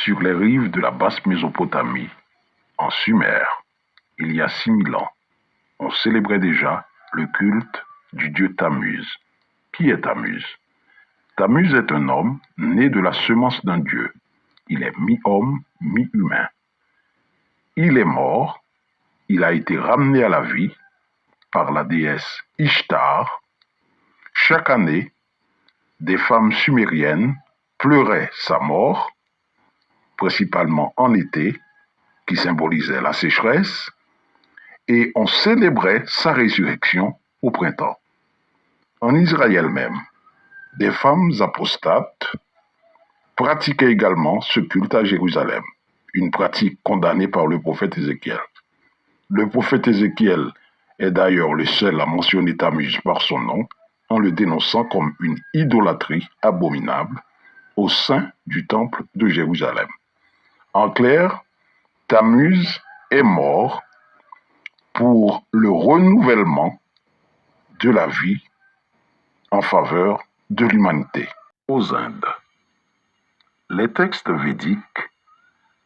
Sur les rives de la basse Mésopotamie, en Sumer, il y a 6000 ans, on célébrait déjà le culte du dieu Tammuz. Qui est Tammuz? Tammuz est un homme né de la semence d'un dieu. Il est mi-homme, mi-humain. Il est mort, il a été ramené à la vie par la déesse Ishtar. Chaque année, des femmes sumériennes pleuraient sa mort, principalement en été, qui symbolisait la sécheresse, et on célébrait sa résurrection au printemps. En Israël même, des femmes apostates pratiquaient également ce culte à Jérusalem, une pratique condamnée par le prophète Ézéchiel. Le prophète Ézéchiel est d'ailleurs le seul à mentionner Tammuz par son nom, en le dénonçant comme une idolâtrie abominable au sein du temple de Jérusalem. En clair, Tammuz est mort pour le renouvellement de la vie en faveur de l'humanité. Aux Indes, les textes védiques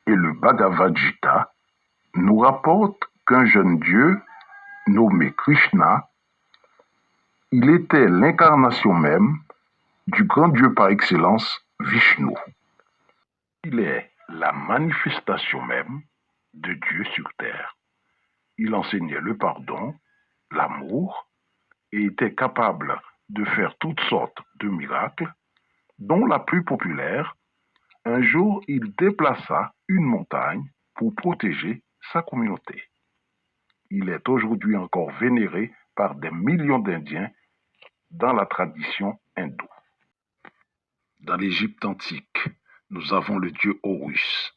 et le Bhagavad Gita nous rapportent qu'un jeune dieu nommé Krishna, il était l'incarnation même du grand dieu par excellence, Vishnu. Il est la manifestation même de Dieu sur terre. Il enseignait le pardon, l'amour, et était capable de faire toutes sortes de miracles, dont la plus populaire, un jour il déplaça une montagne pour protéger sa communauté. Il est aujourd'hui encore vénéré par des millions d'Indiens dans la tradition hindoue. Dans l'Égypte antique, nous avons le dieu Horus.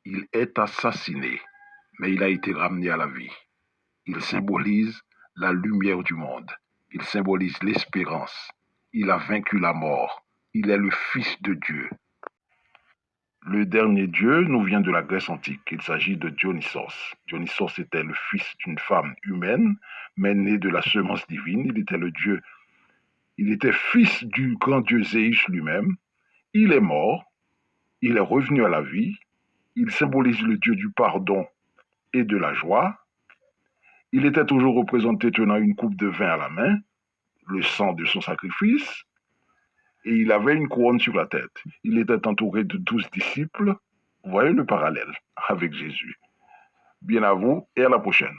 Il est assassiné, mais il a été ramené à la vie. Il symbolise la lumière du monde. Il symbolise l'espérance. Il a vaincu la mort. Il est le Fils de Dieu. Le dernier dieu nous vient de la Grèce antique. Il s'agit de Dionysos. Dionysos était le fils d'une femme humaine, mais né de la semence divine. Il était le dieu. Il était fils du grand dieu Zéus lui-même. Il est mort. Il est revenu à la vie. Il symbolise le dieu du pardon et de la joie. Il était toujours représenté tenant une coupe de vin à la main, le sang de son sacrifice, et il avait une couronne sur la tête. Il était entouré de 12 disciples. Voyez le parallèle avec Jésus. Bien à vous et à la prochaine.